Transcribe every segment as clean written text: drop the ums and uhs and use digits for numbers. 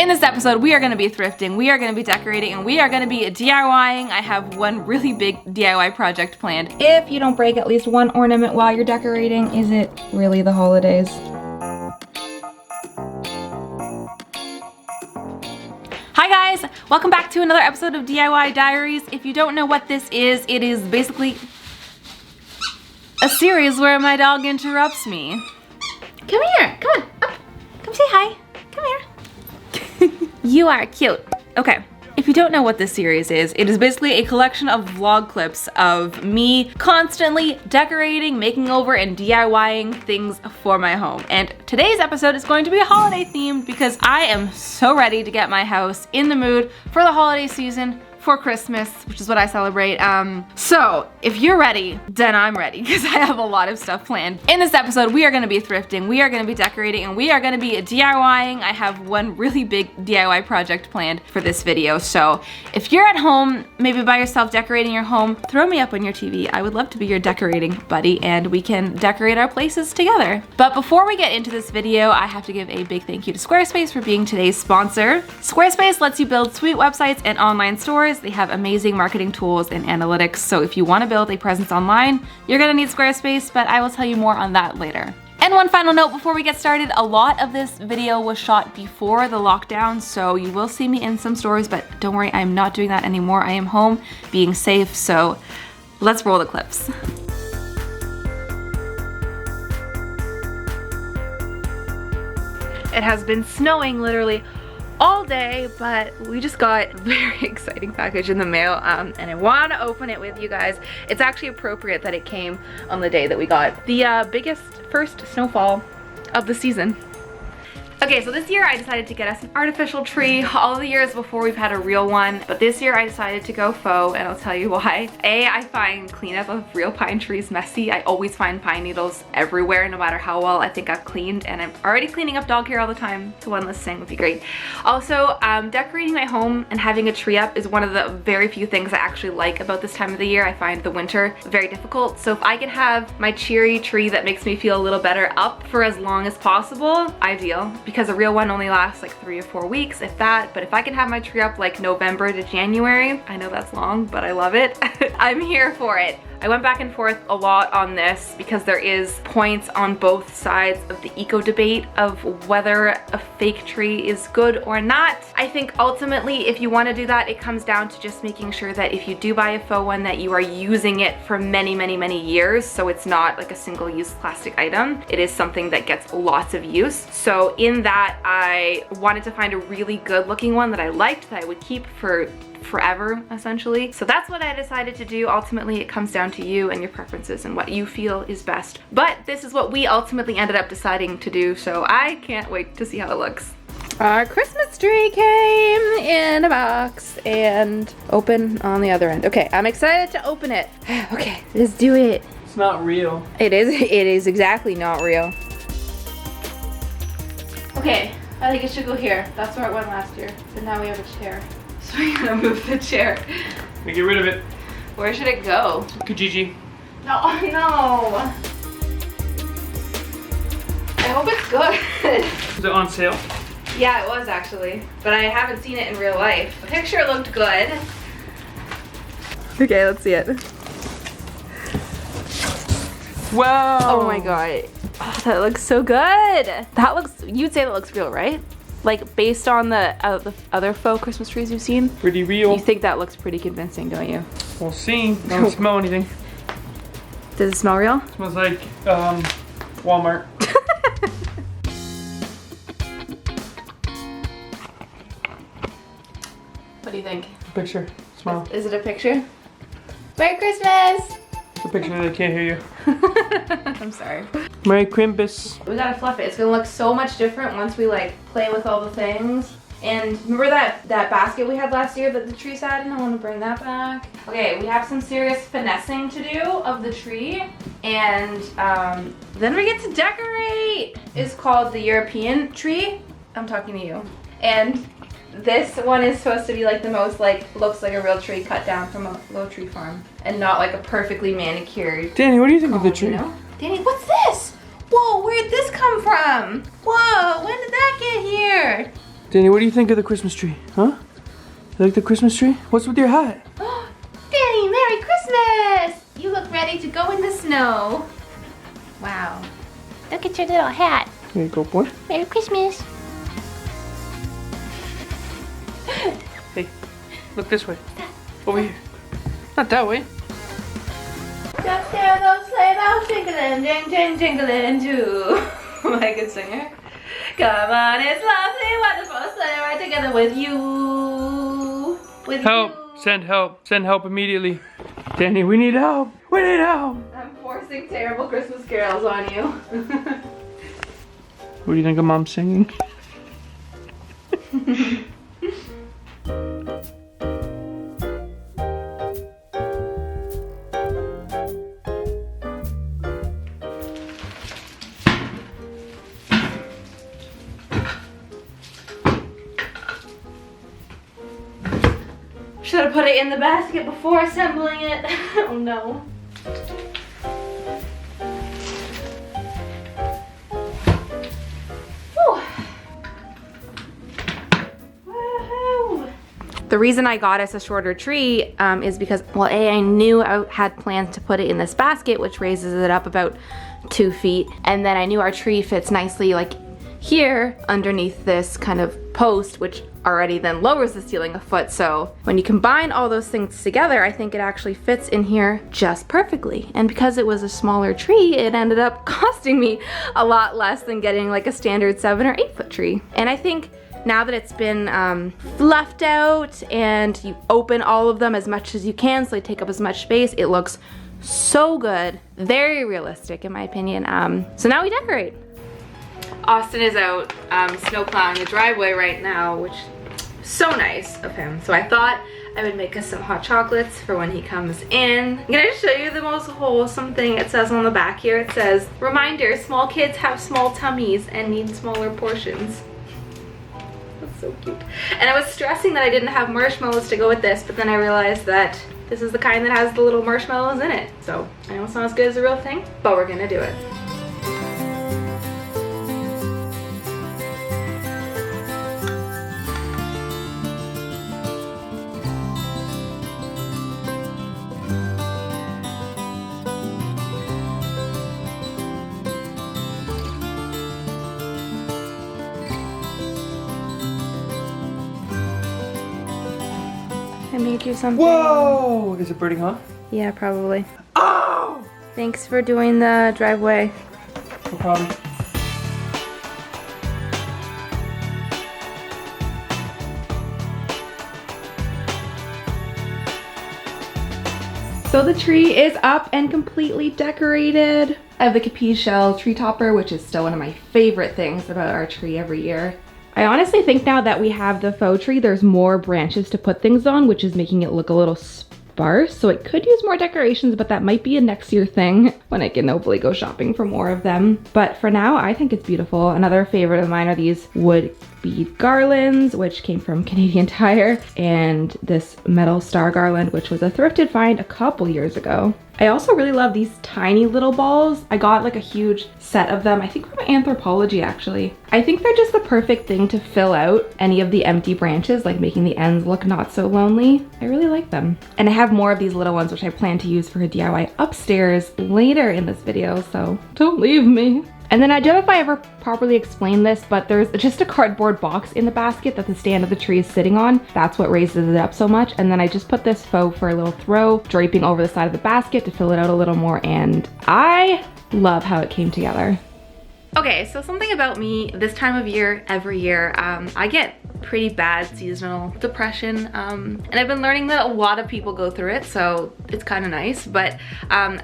In this episode, we are going to be thrifting, we are going to be decorating, and we are going to be DIYing. I have one really big DIY project planned. If you don't break at least one ornament while you're decorating, is it really the holidays? Hi guys, welcome back to another episode of DIY Diaries. If you don't know what this is, it is basically a series where my dog interrupts me. Come here, come on, up. Come say hi, come here. You are cute. Okay, if you don't know what this series is, it is basically a collection of vlog clips of me constantly decorating, making over, and DIYing things for my home. And today's episode is going to be holiday themed because I am so ready to get my house in the mood for the holiday season, for Christmas, which is what I celebrate. So if you're ready, then I'm ready because I have a lot of stuff planned. In this episode, we are gonna be thrifting, we are gonna be decorating, and we are gonna be DIYing. I have one really big DIY project planned for this video. So if you're at home, maybe by yourself decorating your home, throw me up on your TV. I would love to be your decorating buddy and we can decorate our places together. But before we get into this video, I have to give a big thank you to Squarespace for being today's sponsor. Squarespace lets you build sweet websites and online stores. They have amazing marketing tools and analytics, so if you want to build a presence online, you're gonna need Squarespace, but I will tell you more on that later. And one final note before we get started, a lot of this video was shot before the lockdown, so you will see me in some stores, but don't worry, I'm not doing that anymore. I am home being safe, so let's roll the clips. It has been snowing literally all day, but we just got a very exciting package in the mail, and I want to open it with you guys. It's actually appropriate that it came on the day that we got the biggest first snowfall of the season. Okay, so this year I decided to get us an artificial tree. All the years before we've had a real one, but this year I decided to go faux, and I'll tell you why. A, I find cleanup of real pine trees messy. I always find pine needles everywhere, no matter how well I think I've cleaned, and I'm already cleaning up dog hair all the time, so one less thing would be great. Also, decorating my home and having a tree up is one of the very few things I actually like about this time of the year. I find the winter very difficult, so if I can have my cheery tree that makes me feel a little better up for as long as possible, ideal. Because a real one only lasts like 3 or 4 weeks, if that, but if I can have my tree up like November to January, I know that's long, but I love it. I'm here for it. I went back and forth a lot on this because there is points on both sides of the eco debate of whether a fake tree is good or not. I think ultimately if you want to do that, it comes down to just making sure that if you do buy a faux one that you are using it for many, many, many years, so it's not like a single-use plastic item. It is something that gets lots of use. So in that, I wanted to find a really good looking one that I liked, that I would keep for forever, essentially. So that's what I decided to do. Ultimately, it comes down to you and your preferences and what you feel is best. But this is what we ultimately ended up deciding to do, so I can't wait to see how it looks. Our Christmas tree came in a box and open on the other end. Okay, I'm excited to open it. Okay, let's do it. It's not real. It is exactly not real. Okay, I think it should go here. That's where it went last year. But now we have a chair. So we're gonna move the chair. Get rid of it. Where should it go? Kijiji. No, no. I hope it's good. Was it on sale? Yeah, it was actually, but I haven't seen it in real life. The picture looked good. Okay, let's see it. Wow. Oh my god. Oh, that looks so good. That looks, you'd say that looks real, right? Like based on the other faux Christmas trees you've seen? Pretty real. You think that looks pretty convincing, don't you? We'll see. Don't smell anything. Does it smell real? It smells like Walmart. What do you think? Picture. Smile. Is it a picture? Merry Christmas! It's a picture that I can't hear you. I'm sorry. Merry Crimpus. We gotta fluff it. It's gonna look so much different once we like play with all the things. And remember that basket we had last year that the tree sat in? I want to bring that back. Okay, we have some serious finessing to do of the tree. And then we get to decorate. It's called the European tree. I'm talking to you. And this one is supposed to be like the most like, looks like a real tree cut down from a low tree farm. And not like a perfectly manicured. Danny, what do you think of the tree? You know? Danny, what's this? Whoa, where'd this come from? Whoa, when did that get here? Danny, what do you think of the Christmas tree? Huh? You like the Christmas tree? What's with your hat? Danny, Merry Christmas! You look ready to go in the snow. Wow. Look at your little hat. Here you go, boy. Merry Christmas. Hey, look this way. Over here. Not that way. Just hear those sleigh bells jingling, jing, jing, jingling too. Am I a good singer? Come on, it's lovely, wonderful sleigh ride together with you. With Help! you. Send help! Send help immediately. Danny, we need help! We need help! I'm forcing terrible Christmas carols on you. What do you think of Mom singing? Should have put it in the basket before assembling it. Oh no. Whew. Woohoo. The reason I got us a shorter tree is because, well, I knew I had plans to put it in this basket, which raises it up about 2 feet. And then I knew our tree fits nicely like here underneath this kind of post, which already then lowers the ceiling a foot. So when you combine all those things together, I think it actually fits in here just perfectly. And because it was a smaller tree, it ended up costing me a lot less than getting like a standard 7 or 8 foot tree. And I think now that it's been fluffed out and you open all of them as much as you can so they take up as much space, it looks so good. Very realistic in my opinion. So now we decorate. Austin is out snow plowing the driveway right now, which is so nice of him. So I thought I would make us some hot chocolates for when he comes in. I'm gonna show you the most wholesome thing it says on the back here. It says, reminder, small kids have small tummies and need smaller portions. That's so cute. And I was stressing that I didn't have marshmallows to go with this, but then I realized that this is the kind that has the little marshmallows in it. So I know it's not as good as the real thing, but we're gonna do it. I made you something. Whoa! Is it burning hot? Yeah, probably. Oh! Thanks for doing the driveway. No problem. So the tree is up and completely decorated. I have the capiz shell tree topper, which is still one of my favorite things about our tree every year. I honestly think now that we have the faux tree, there's more branches to put things on, which is making it look a little sparse. So it could use more decorations, but that might be a next year thing when I can hopefully go shopping for more of them. But for now, I think it's beautiful. Another favorite of mine are these wood bead garlands, which came from Canadian Tire, and this metal star garland, which was a thrifted find a couple years ago. I also really love these tiny little balls. I got like a huge set of them, I think from Anthropology actually. I think they're just the perfect thing to fill out any of the empty branches, like making the ends look not so lonely. I really like them. And I have more of these little ones, which I plan to use for a DIY upstairs later in this video, so don't leave me. And then I don't know if I ever properly explained this, but there's just a cardboard box in the basket that the stand of the tree is sitting on. That's what raises it up so much. And then I just put this faux for a little throw, draping over the side of the basket to fill it out a little more. And I love how it came together. Okay, so something about me this time of year, every year, I get pretty bad seasonal depression, and I've been learning that a lot of people go through it, so it's kind of nice. But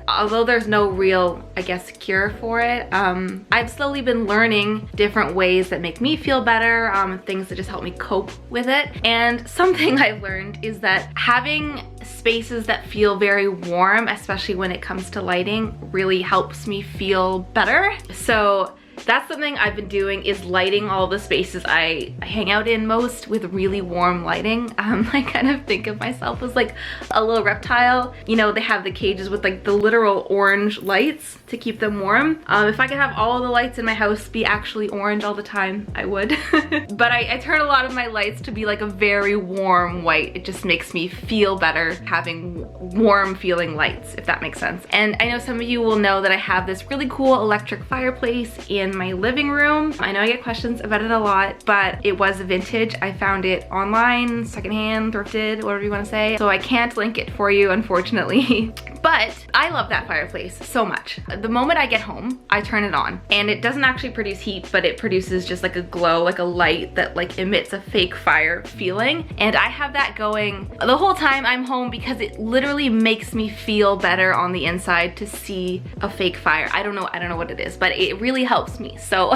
although there's no real, I guess, cure for it, I've slowly been learning different ways that make me feel better, things that just help me cope with it. And something I've learned is that having spaces that feel very warm, especially when it comes to lighting, really helps me feel better. So that's something I've been doing, is lighting all the spaces I hang out in most with really warm lighting. I kind of think of myself as like a little reptile. You know, they have the cages with like the literal orange lights to keep them warm. If I could have all the lights in my house be actually orange all the time, I would. But I turn a lot of my lights to be like a very warm white. It just makes me feel better having warm feeling lights, if that makes sense. And I know some of you will know that I have this really cool electric fireplace in my living room. I know I get questions about it a lot, but it was vintage. I found it online, secondhand, thrifted, whatever you want to say. So I can't link it for you, unfortunately. But I love that fireplace so much. The moment I get home, I turn it on, and it doesn't actually produce heat, but it produces just like a glow, like a light that like emits a fake fire feeling. And I have that going the whole time I'm home because it literally makes me feel better on the inside to see a fake fire. I don't know what it is, but it really helps me. So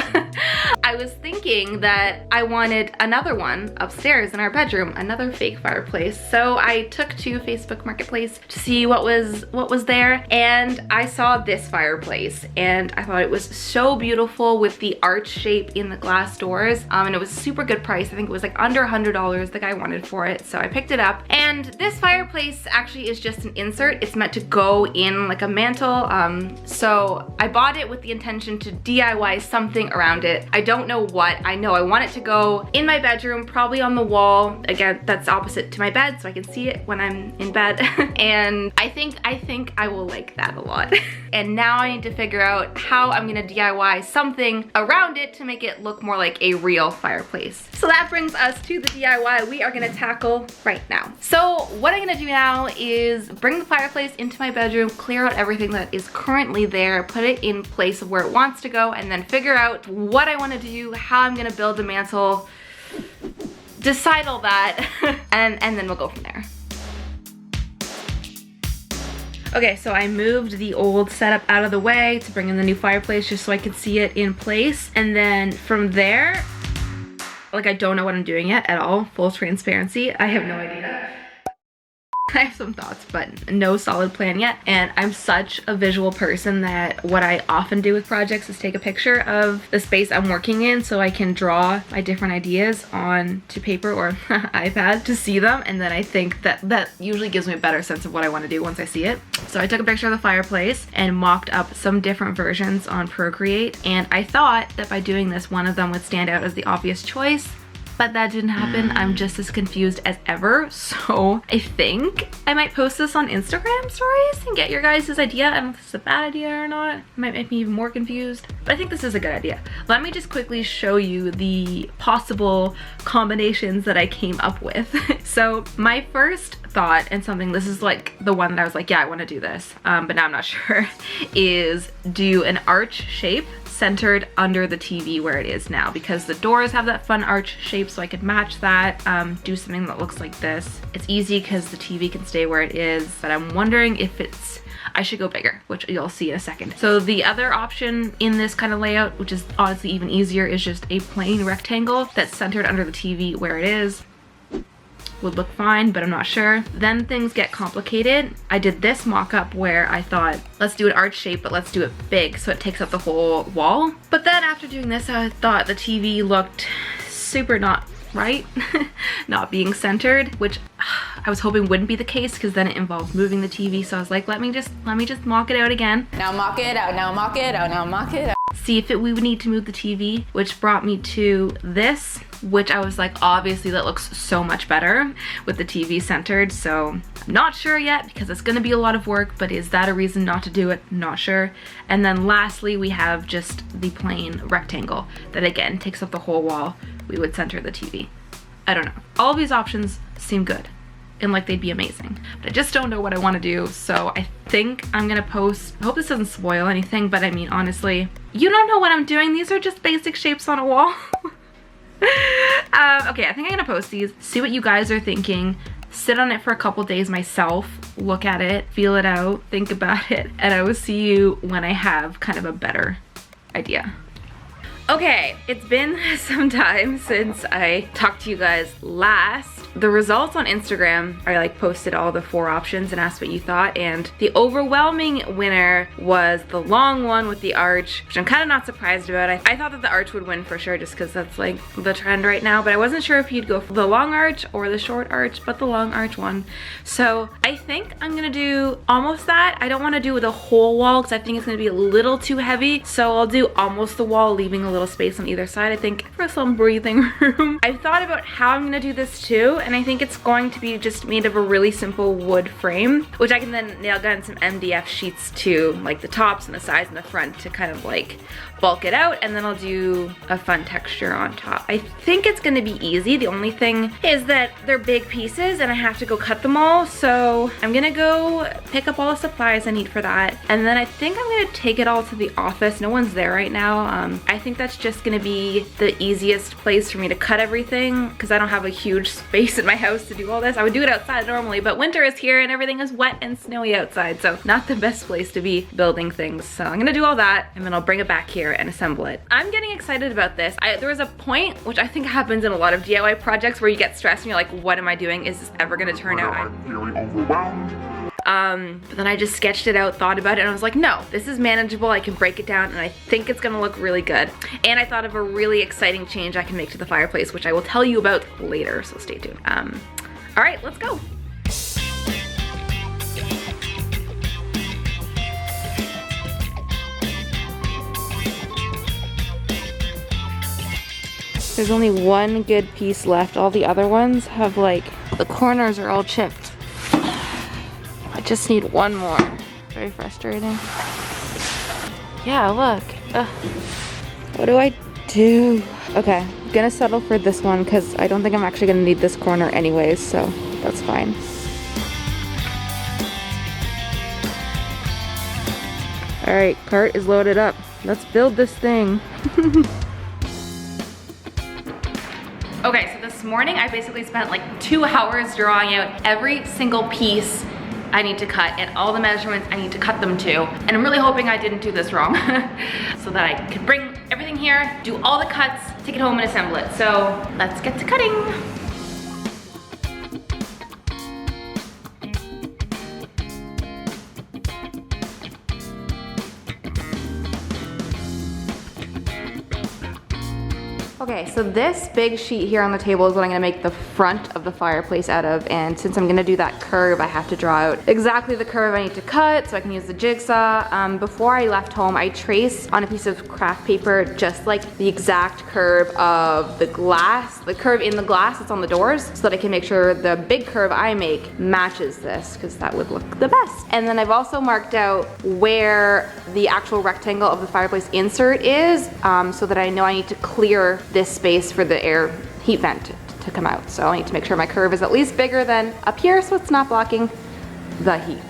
I was thinking that I wanted another one upstairs in our bedroom, another fake fireplace. So I took to Facebook Marketplace to see what was there, and I saw this fireplace, and I thought it was so beautiful with the arch shape in the glass doors, and it was a super good price. I think it was like under $100 the guy wanted for it, so I picked it up. And this fireplace actually is just an insert. It's meant to go in like a mantle, so I bought it with the intention to DIY something around it. I don't know what. I know I want it to go in my bedroom, probably on the wall. Again, that's opposite to my bed, so I can see it when I'm in bed. And I think I will like that a lot. And now I need to figure out how I'm gonna DIY something around it to make it look more like a real fireplace. So that brings us to the DIY we are gonna tackle right now. So what I'm gonna do now is bring the fireplace into my bedroom, clear out everything that is currently there, put it in place of where it wants to go, and then figure out what I wanna do, how I'm gonna build a mantle, decide all that, and then we'll go from there. Okay, so I moved the old setup out of the way to bring in the new fireplace just so I could see it in place. And then from there, like, I don't know what I'm doing yet at all. Full transparency, I have no idea. I have some thoughts, but no solid plan yet. And I'm such a visual person that what I often do with projects is take a picture of the space I'm working in so I can draw my different ideas onto paper or iPad to see them. And then I think that usually gives me a better sense of what I want to do once I see it. So I took a picture of the fireplace and mocked up some different versions on Procreate. And I thought that by doing this, one of them would stand out as the obvious choice. But that didn't happen. I'm just as confused as ever. So I think I might post this on Instagram stories and get your guys' idea. I don't know if it's a bad idea or not. It might make me even more confused. But I think this is a good idea. Let me just quickly show you the possible combinations that I came up with. So my first thought, and something, this is like the one that I was like, yeah, I want to do this, but now I'm not sure, is do an arch shape centered under the TV where it is now, because the doors have that fun arch shape, so I could match that. Do something that looks like this. It's easy because the TV can stay where it is, but I'm wondering if I should go bigger, which you'll see in a second. So the other option in this kind of layout, which is honestly even easier, is just a plain rectangle that's centered under the TV where it is. Would look fine, but I'm not sure. Then things get complicated. I did this mock-up where I thought, let's do an arch shape, but let's do it big so it takes up the whole wall. But then after doing this, I thought the TV looked super not right, not being centered, which I was hoping wouldn't be the case because then it involves moving the TV. So I was like, let me just mock it out again. Now mock it out, now mock it out, now mock it out. See if we would need to move the TV, which brought me to this, which I was like, obviously that looks so much better with the TV centered. So I'm not sure yet because it's gonna be a lot of work, but is that a reason not to do it? Not sure. And then lastly, we have just the plain rectangle that again takes up the whole wall. We would center the TV. I don't know. All of these options seem good and like they'd be amazing, but I just don't know what I want to do. So I think I'm gonna post, I hope this doesn't spoil anything, but I mean, honestly, you don't know what I'm doing. These are just basic shapes on a wall. Okay, I think I'm gonna post these, see what you guys are thinking, sit on it for a couple days myself, look at it, feel it out, think about it, and I will see you when I have kind of a better idea. Okay, it's been some time since I talked to you guys last. The results on Instagram, I like posted all the 4 options and asked what you thought, and the overwhelming winner was the long one with the arch, which I'm kind of not surprised about. I thought that the arch would win for sure just because that's like the trend right now, but I wasn't sure if you'd go for the long arch or the short arch, but the long arch won. So I think I'm gonna do almost that. I don't want to do the whole wall because I think it's gonna be a little too heavy, so I'll do almost the wall, leaving a little space on either side, I think, for some breathing room. I've thought about how I'm gonna do this too, and I think it's going to be just made of a really simple wood frame, which I can then nail gun some MDF sheets to, like the tops and the sides and the front, to kind of like bulk it out, and then I'll do a fun texture on top. I think it's gonna be easy. The only thing is that they're big pieces and I have to go cut them all, so I'm gonna go pick up all the supplies I need for that, and then I think I'm gonna take it all to the office. No one's there right now. I think that's just gonna be the easiest place for me to cut everything because I don't have a huge space in my house to do all this. I would do it outside normally, but winter is here and everything is wet and snowy outside, so not the best place to be building things. So I'm gonna do all that and then I'll bring it back here and assemble it. I'm getting excited about this. There was a point, which I think happens in a lot of DIY projects, where you get stressed and you're like, what am I doing? Is this ever gonna turn out? I'm feeling overwhelmed. But then I just sketched it out, thought about it, and I was like, no, this is manageable. I can break it down and I think it's gonna look really good. And I thought of a really exciting change I can make to the fireplace, which I will tell you about later, so stay tuned. All right, let's go. There's only one good piece left. All the other ones have, like, the corners are all chipped. I just need one more. Very frustrating. Yeah, look. Ugh. What do I do? Okay, I'm gonna settle for this one because I don't think I'm actually gonna need this corner anyways, so that's fine. All right, cart is loaded up. Let's build this thing. Okay, so this morning I basically spent like 2 hours drawing out every single piece I need to cut and all the measurements I need to cut them to. And I'm really hoping I didn't do this wrong so that I could bring everything here, do all the cuts, take it home and assemble it. So let's get to cutting. Okay, so this big sheet here on the table is what I'm gonna make the front of the fireplace out of, and since I'm gonna do that curve, I have to draw out exactly the curve I need to cut so I can use the jigsaw. Before I left home, I traced on a piece of craft paper just like the exact curve of the glass, the curve in the glass that's on the doors, so that I can make sure the big curve I make matches this, because that would look the best. And then I've also marked out where the actual rectangle of the fireplace insert is, so that I know I need to clear this space for the air heat vent to come out. So I need to make sure my curve is at least bigger than up here so it's not blocking the heat.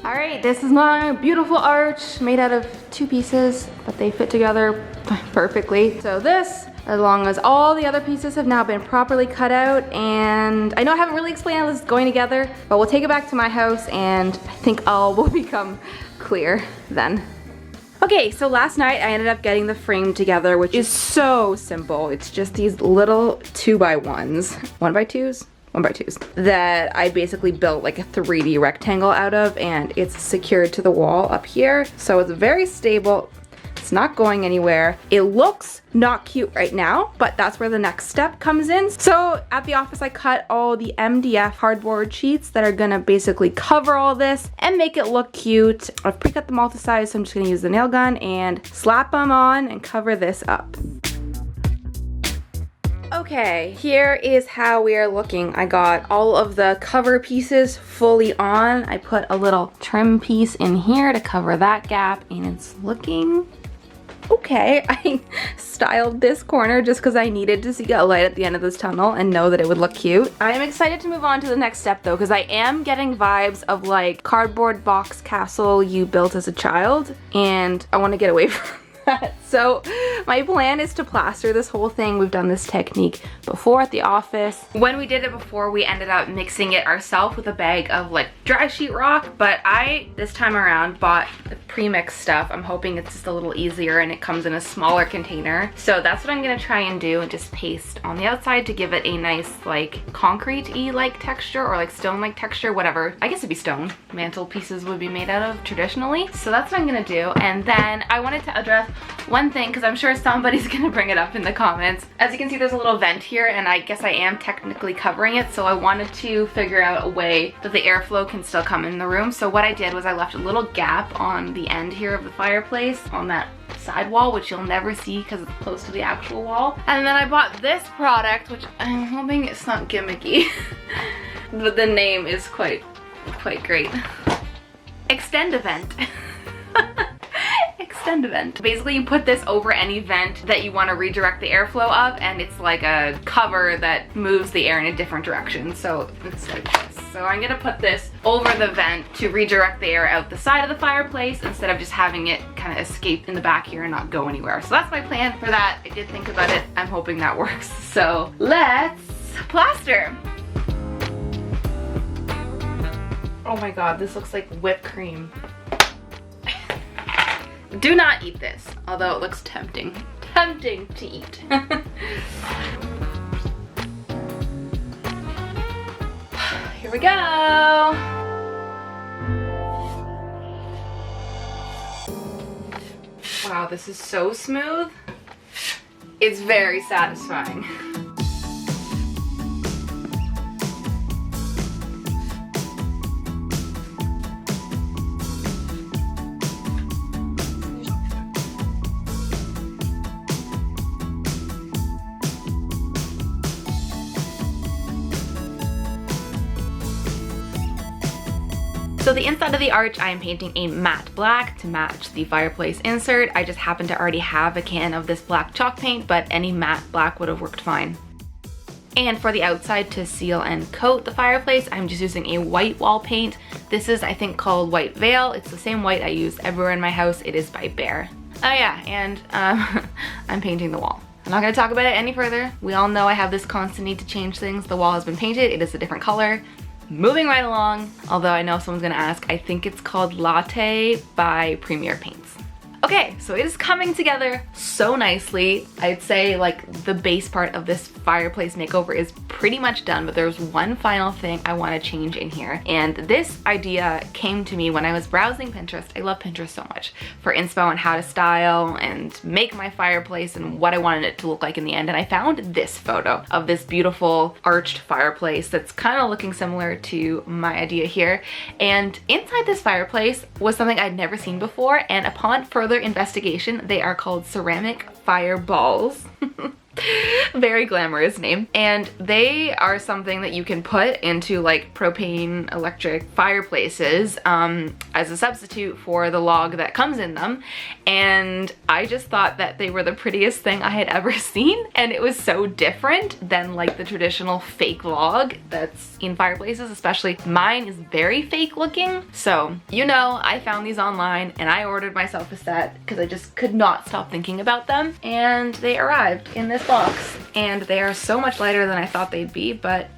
All right, this is my beautiful arch made out of 2 pieces, but they fit together perfectly. So this, as long as all the other pieces have now been properly cut out, and I know I haven't really explained how this is going together, but we'll take it back to my house and I think all will become clear then. Okay, so last night I ended up getting the frame together, which is so simple. It's just these little 2x1s, 1x2s? 1x2s that I basically built like a 3D rectangle out of, and it's secured to the wall up here. So it's very stable. It's not going anywhere. It looks not cute right now, but that's where the next step comes in. So at the office, I cut all the MDF cardboard sheets that are gonna basically cover all this and make it look cute. I've pre-cut them all to size, so I'm just gonna use the nail gun and slap them on and cover this up. Okay, here is how we are looking. I got all of the cover pieces fully on. I put a little trim piece in here to cover that gap, and it's looking okay. I styled this corner just because I needed to see a light at the end of this tunnel and know that it would look cute. I am excited to move on to the next step though, because I am getting vibes of like cardboard box castle you built as a child, and I want to get away from that. So my plan is to plaster this whole thing. We've done this technique before at the office. When we did it before, we ended up mixing it ourselves with a bag of like dry sheetrock, but I this time around bought the pre-mixed stuff. I'm hoping it's just a little easier and it comes in a smaller container. So that's what I'm gonna try and do, and just paste on the outside to give it a nice like concrete-y like texture, or like stone-like texture, whatever. I guess it'd be stone. Mantle pieces would be made out of traditionally. So that's what I'm gonna do. And then I wanted to address one thing, because I'm sure somebody's gonna bring it up in the comments. As you can see, there's a little vent here, and I guess I am technically covering it, so I wanted to figure out a way that the airflow can still come in the room. So what I did was I left a little gap on the end here of the fireplace, on that side wall, which you'll never see because it's close to the actual wall. And then I bought this product, which I'm hoping it's not gimmicky, but the name is quite great. Extend Event. Extend Event. Basically, you put this over any vent that you want to redirect the airflow of, and it's like a cover that moves the air in a different direction. So it's like this. So I'm gonna put this over the vent to redirect the air out the side of the fireplace instead of just having it kind of escape in the back here and not go anywhere. So that's my plan for that. I did think about it. I'm hoping that works. So let's plaster. Oh my god, this looks like whipped cream. Do not eat this, although it looks tempting. Tempting to eat. Here we go. Wow, this is so smooth. It's very satisfying. So the inside of the arch, I am painting a matte black to match the fireplace insert. I just happen to already have a can of this black chalk paint, but any matte black would have worked fine. And for the outside, to seal and coat the fireplace, I'm just using a white wall paint. This is, I think, called White Veil. It's the same white I use everywhere in my house. It is by Behr. Oh yeah, and I'm painting the wall. I'm not gonna talk about it any further. We all know I have this constant need to change things. The wall has been painted. It is a different color. Moving right along, although I know someone's gonna ask, I think it's called Latte by Premier Paints. Okay, so it is coming together so nicely. I'd say like the base part of this fireplace makeover is pretty much done, but there's one final thing I want to change in here. And this idea came to me when I was browsing Pinterest. I love Pinterest so much for inspo on how to style and make my fireplace and what I wanted it to look like in the end. And I found this photo of this beautiful arched fireplace that's kind of looking similar to my idea here. And inside this fireplace was something I'd never seen before, and upon further investigation, they are called ceramic fireballs. Very glamorous name. And they are something that you can put into like propane electric fireplaces as a substitute for the log that comes in them. And I just thought that they were the prettiest thing I had ever seen. And it was so different than like the traditional fake log that's in fireplaces, especially mine is very fake looking. So, you know, I found these online and I ordered myself a set because I just could not stop thinking about them. And they arrived in this box, and they are so much lighter than I thought they'd be, but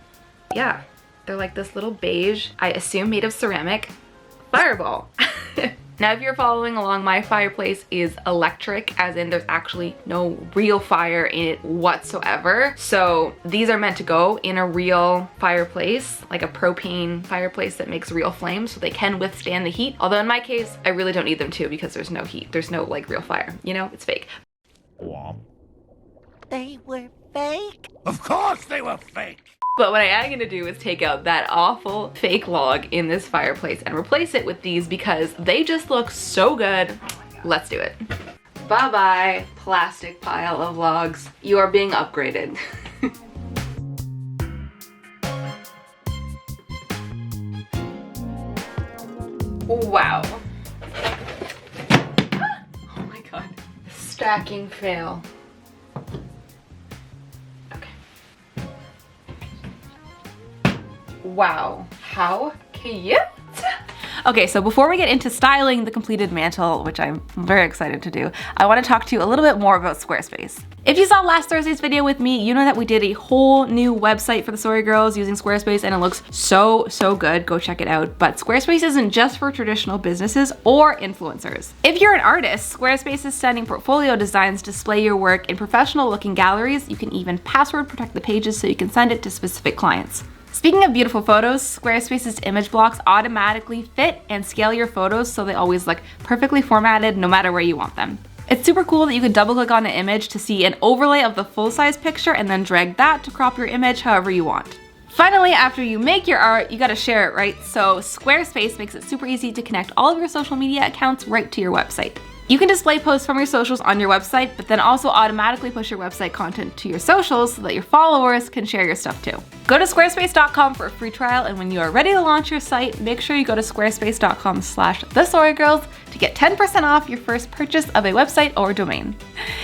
yeah, they're like this little beige, I assume made of ceramic, fireball. Now, if you're following along, my fireplace is electric, as in there's actually no real fire in it whatsoever. So these are meant to go in a real fireplace, like a propane fireplace that makes real flames, so they can withstand the heat. Although in my case, I really don't need them to, because there's no heat. There's no like real fire, you know, it's fake. They were fake? Of course they were fake! But what I am gonna do is take out that awful fake log in this fireplace and replace it with these because they just look so good. Let's do it. Bye-bye, plastic pile of logs. You are being upgraded. Wow. Oh my god. stacking fail. Okay. Wow, how cute. Okay, so before we get into styling the completed mantle, which I'm very excited to do, I want to talk to you a little bit more about Squarespace. If you saw last Thursday's video with me, you know that we did a whole new website for the Sorry Girls using Squarespace, and it looks so good. Go check it out. But Squarespace isn't just for traditional businesses or influencers. If you're an artist, Squarespace's stunning portfolio designs display your work in professional looking galleries. You can even password protect the pages so you can send it to specific clients. Speaking of beautiful photos, Squarespace's image blocks automatically fit and scale your photos so they always look perfectly formatted no matter where you want them. It's super cool that you can double click on an image to see an overlay of the full-size picture and then drag that to crop your image however you want. Finally, after you make your art, you gotta share it, right? So Squarespace makes it super easy to connect all of your social media accounts right to your website. You can display posts from your socials on your website, but then also automatically push your website content to your socials so that your followers can share your stuff too. Go to squarespace.com for a free trial, and when you are ready to launch your site, make sure you go to squarespace.com/TheSorryGirls to get 10% off your first purchase of a website or domain.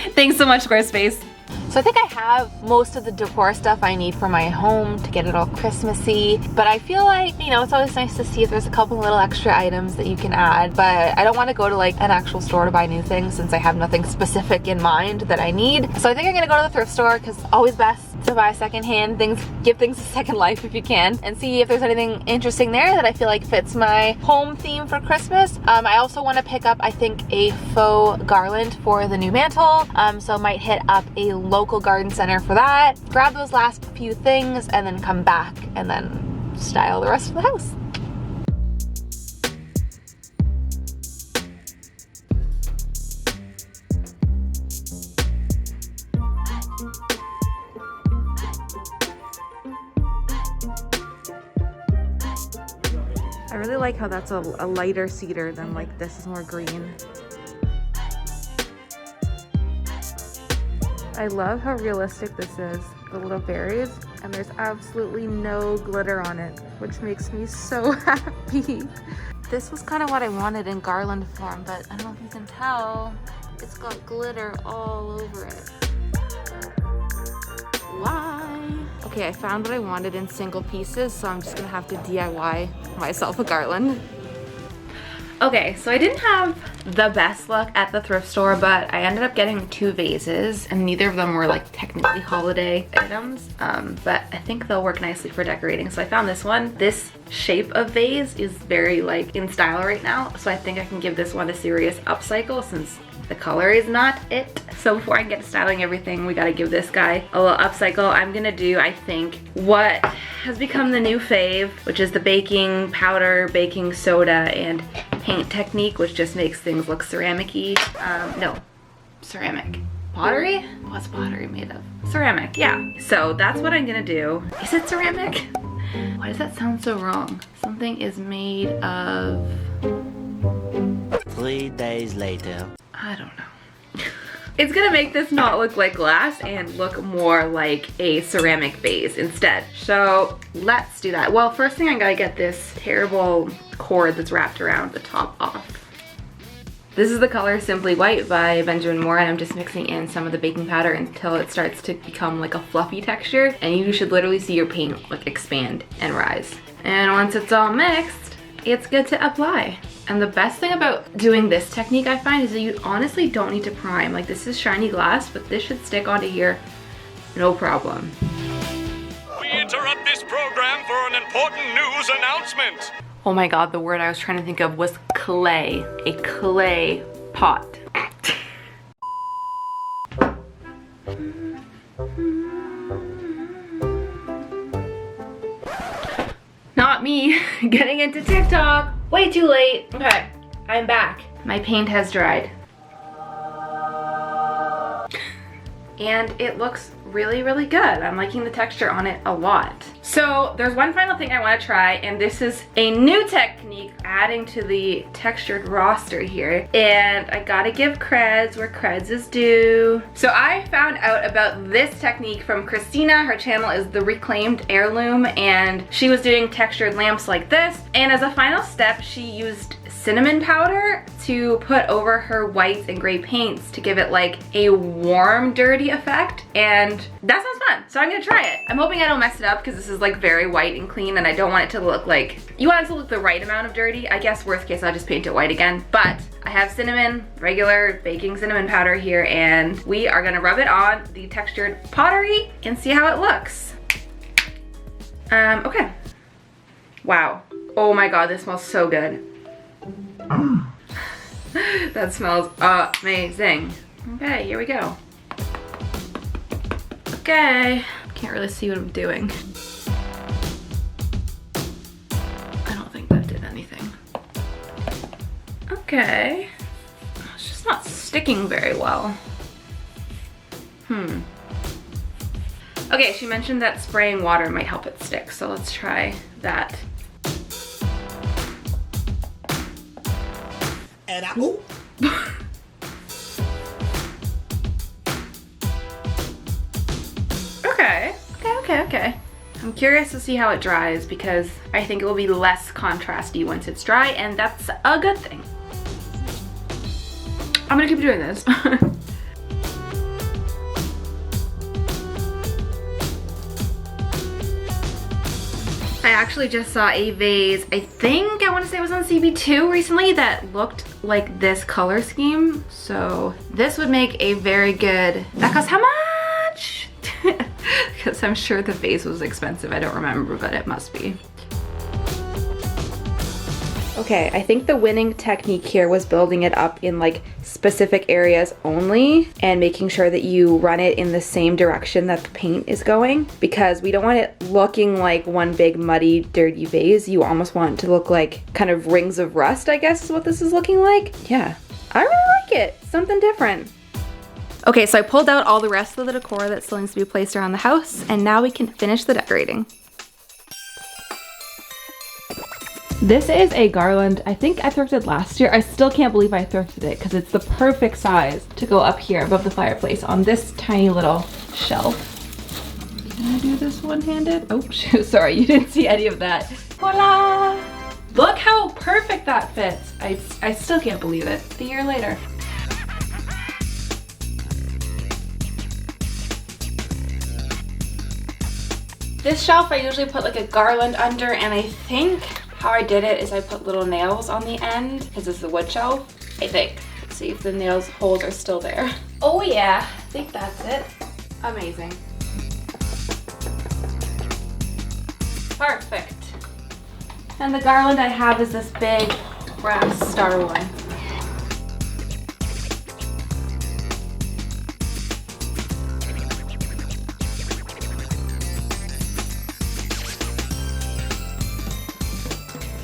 Thanks so much, Squarespace. So I think I have most of the decor stuff I need for my home to get it all Christmassy, but I feel like, you know, it's always nice to see if there's a couple little extra items that you can add, but I don't want to go to like an actual store to buy new things since I have nothing specific in mind that I need. So I think I'm gonna go to the thrift store because it's always best to buy secondhand things, give things a second life if you can, and see if there's anything interesting there that I feel like fits my home theme for Christmas. I also want to pick up, I think, a faux garland for the new mantle, so I might hit up a local garden center for that, grab those last few things, and then come back and then style the rest of the house. I really like how that's a lighter cedar than like this is more green. I love how realistic this is, the little berries, and there's absolutely no glitter on it, which makes me so happy. This was kind of what I wanted in garland form, but I don't know if you can tell, it's got glitter all over it. Why? Okay, I found what I wanted in single pieces, so I'm just gonna have to DIY myself a garland. Okay, so I didn't have the best luck at the thrift store, but I ended up getting 2 vases, and neither of them were like technically holiday items, but I think they'll work nicely for decorating. So I found this one. This shape of vase is very like in style right now, so I think I can give this one a serious upcycle since the color is not it. So before I can get to styling everything, we gotta give this guy a little upcycle. I'm gonna do, I think, what has become the new fave, which is the baking powder, baking soda, and paint technique, which just makes things look ceramic-y. No, ceramic. Pottery? What's pottery made of? Ceramic, yeah. So that's what I'm gonna do. Is it ceramic? Why does that sound so wrong? Something is made of... 3 days later. I don't know. It's gonna make this not look like glass and look more like a ceramic vase instead. So let's do that. Well, first thing I gotta get this terrible cord that's wrapped around the top off. This is the color Simply White by Benjamin Moore, and I'm just mixing in some of the baking powder until it starts to become like a fluffy texture, and you should literally see your paint like expand and rise. And once it's all mixed, it's good to apply. And the best thing about doing this technique, I find, is that you honestly don't need to prime. Like, this is shiny glass, but this should stick onto here no problem. We interrupt this program for an important news announcement. Oh my god, the word I was trying to think of was clay. A clay pot. Not me getting into TikTok. Way too late. Okay, I'm back. My paint has dried. And it looks really, really good. I'm liking the texture on it a lot. So there's one final thing I want to try, and this is a new technique adding to the textured roster here. And I gotta give creds where creds is due. So I found out about this technique from Christina. Her channel is The Reclaimed Heirloom, and she was doing textured lamps like this. And as a final step, she used cinnamon powder to put over her whites and gray paints to give it like a warm, dirty effect. And that sounds fun, so I'm gonna try it. I'm hoping I don't mess it up because this is like very white and clean and I don't want it to look like, you want it to look the right amount of dirty. I guess worst case, I'll just paint it white again. But I have cinnamon, regular baking cinnamon powder here, and we are gonna rub it on the textured pottery and see how it looks. Okay. Wow. Oh my God, this smells so good. That smells amazing. Okay, here we go. Okay. Can't really see what I'm doing. I don't think that did anything. Okay. It's just not sticking very well. Okay, she mentioned that spraying water might help it stick, so let's try that. And Okay. I'm curious to see how it dries because I think it will be less contrasty once it's dry, and that's a good thing. I'm gonna keep doing this. I actually just saw a vase, I think I want to say it was on CB2 recently, that looked like this color scheme. So this would make a very good, that cost how much? Because I'm sure the vase was expensive. I don't remember, but it must be. Okay, I think the winning technique here was building it up in like specific areas only and making sure that you run it in the same direction that the paint is going, because we don't want it looking like one big muddy, dirty vase. You almost want it to look like kind of rings of rust, I guess is what this is looking like. Yeah, I really like it. Something different. Okay, so I pulled out all the rest of the decor that still needs to be placed around the house, and now we can finish the decorating. This is a garland I think I thrifted last year. I still can't believe I thrifted it because it's the perfect size to go up here above the fireplace on this tiny little shelf. Can I do this one-handed? Oh, shoot, sorry, you didn't see any of that. Voila! Look how perfect that fits. I still can't believe it, a year later. This shelf I usually put like a garland under, and I think how I did it is I put little nails on the end because it's a wood shelf, I think. Let's see if the nails holes are still there. Oh yeah, I think that's it. Amazing. Perfect. And the garland I have is this big brass star one.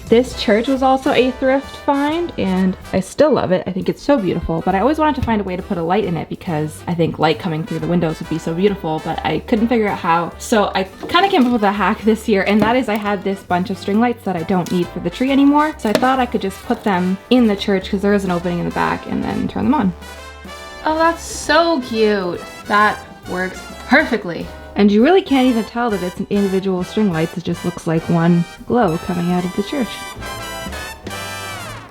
This church was also a thrift find, and I still love it. I think it's so beautiful, but I always wanted to find a way to put a light in it because I think light coming through the windows would be so beautiful, but I couldn't figure out how. So I kind of came up with a hack this year, and that is I had this bunch of string lights that I don't need for the tree anymore. So I thought I could just put them in the church because there is an opening in the back, and then turn them on. Oh, that's so cute. That works perfectly. And you really can't even tell that it's an individual string lights. It just looks like one glow coming out of the church.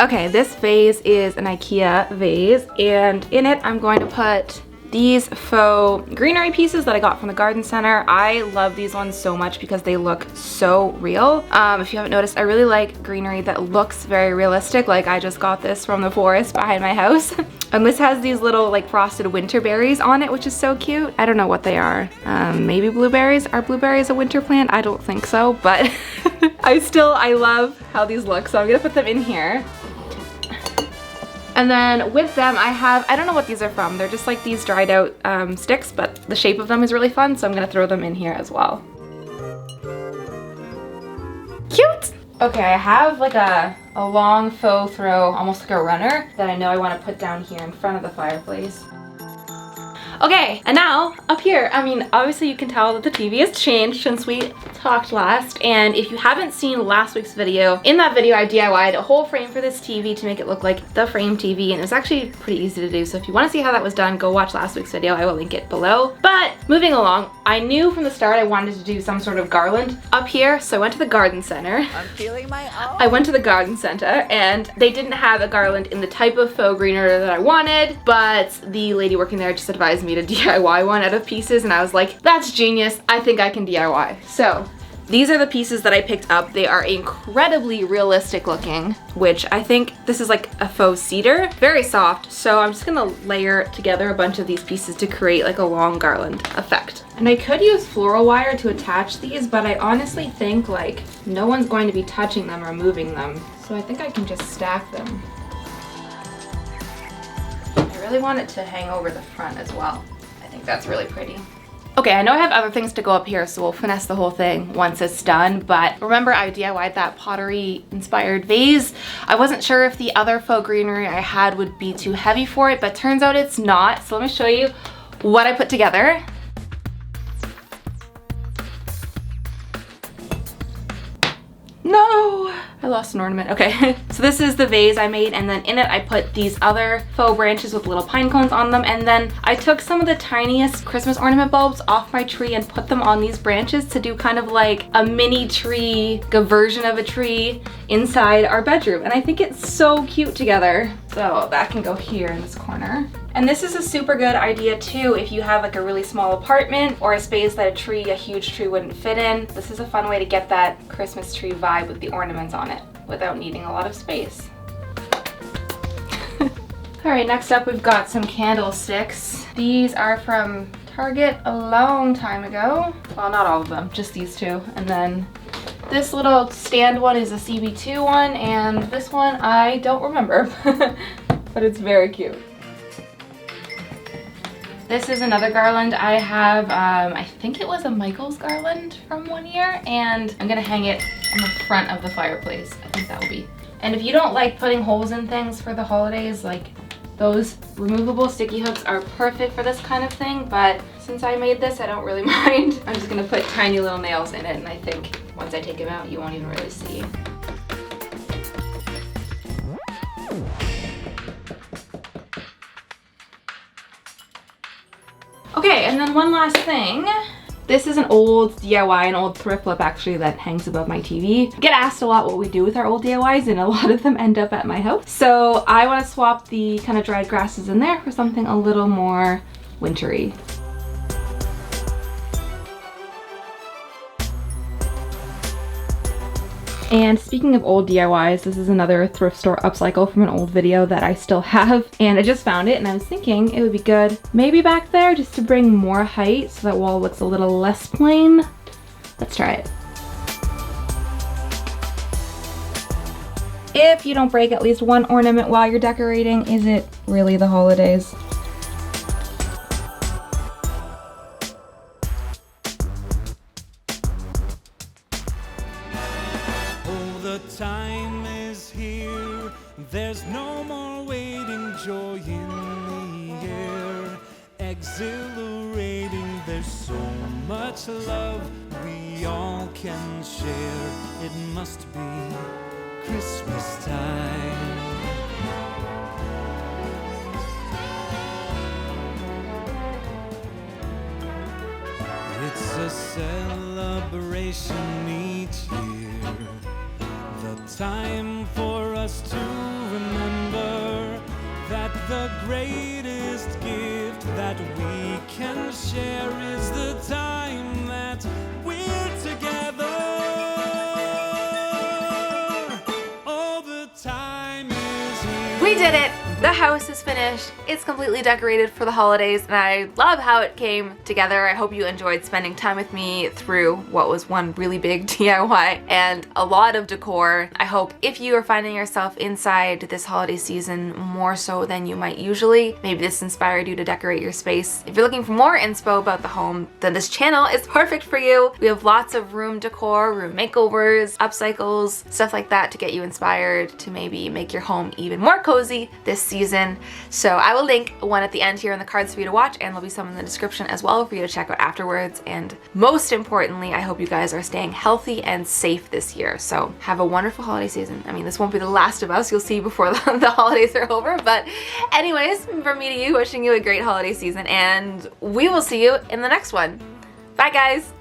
Okay, this vase is an IKEA vase, and in it I'm going to put these faux greenery pieces that I got from the garden center. I love these ones so much because they look so real. If you haven't noticed, I really like greenery that looks very realistic. Like I just got this from the forest behind my house. And this has these little like frosted winter berries on it, which is so cute. I don't know what they are. Maybe blueberries? Are blueberries a winter plant? I don't think so, but I love how these look. So I'm gonna put them in here. And then with them I don't know what these are from. They're just like these dried out sticks, but the shape of them is really fun, so I'm gonna throw them in here as well. Cute! Okay, I have like a long faux throw, almost like a runner, that I know I want to put down here in front of the fireplace. Okay, and now up here, I mean, obviously you can tell that the TV has changed since we talked last, and if you haven't seen last week's video, in that video I DIY'd a whole frame for this TV to make it look like the frame TV, and it was actually pretty easy to do, so if you want to see how that was done, go watch last week's video. I will link it below. But moving along, I knew from the start I wanted to do some sort of garland up here, so I went to the garden center. I'm feeling my own. I went to the garden center and they didn't have a garland in the type of faux greener that I wanted, but the lady working there just advised me to DIY one out of pieces, and I was like, that's genius, I think I can DIY. So these are the pieces that I picked up. They are incredibly realistic looking, which I think this is like a faux cedar, very soft. So I'm just gonna layer together a bunch of these pieces to create like a long garland effect. And I could use floral wire to attach these, but I honestly think like no one's going to be touching them or moving them. So I think I can just stack them. I really want it to hang over the front as well. I think that's really pretty. Okay, I know I have other things to go up here, so we'll finesse the whole thing once it's done, but remember I DIY'd that pottery inspired vase. I wasn't sure if the other faux greenery I had would be too heavy for it, but turns out it's not. So let me show you what I put together. No, I lost an ornament. Okay, so this is the vase I made, and then in it I put these other faux branches with little pine cones on them, and then I took some of the tiniest Christmas ornament bulbs off my tree and put them on these branches to do kind of like a mini tree, a version of a tree inside our bedroom, and I think it's so cute together. So that can go here in this corner. And this is a super good idea too if you have like a really small apartment or a space that a huge tree wouldn't fit in. This is a fun way to get that Christmas tree vibe with the ornaments on it without needing a lot of space. All right, next up we've got some candlesticks. These are from Target a long time ago. Well, not all of them, just these two. And then this little stand one is a CB2 one, and this one I don't remember, but it's very cute. This is another garland I have. I think it was a Michael's garland from one year, and I'm gonna hang it on the front of the fireplace. I think that will be. And if you don't like putting holes in things for the holidays, like those removable sticky hooks are perfect for this kind of thing, but since I made this, I don't really mind. I'm just gonna put tiny little nails in it, and I think once I take them out, you won't even really see. Okay, and then one last thing. This is an old DIY, an old thrift flip actually that hangs above my TV. I get asked a lot what we do with our old DIYs, and a lot of them end up at my house. So I want to swap the kind of dried grasses in there for something a little more wintry. And speaking of old DIYs, this is another thrift store upcycle from an old video that I still have. And I just found it, and I was thinking it would be good maybe back there just to bring more height so that wall looks a little less plain. Let's try it. If you don't break at least one ornament while you're decorating, is it really the holidays? Time is here, there's no more waiting, joy in the air, exhilarating, there's so much love we all can share, it must be Christmas time. It's a celebration each year, the time for us to remember that the greatest gift that we can share is the time that we're together. All the time is here. We did it! The house is finished. It's completely decorated for the holidays, and I love how it came together. I hope you enjoyed spending time with me through what was one really big DIY and a lot of decor. I hope if you are finding yourself inside this holiday season more so than you might usually, maybe this inspired you to decorate your space. If you're looking for more inspo about the home, then this channel is perfect for you. We have lots of room decor, room makeovers, upcycles, stuff like that to get you inspired to maybe make your home even more cozy this season. So I will link one at the end here in the cards for you to watch, and there'll be some in the description as well for you to check out afterwards. And most importantly, I hope you guys are staying healthy and safe this year. So have a wonderful holiday season. I mean, this won't be the last of us. You'll see before the holidays are over. But anyways, from me to you, wishing you a great holiday season, and we will see you in the next one. Bye, guys.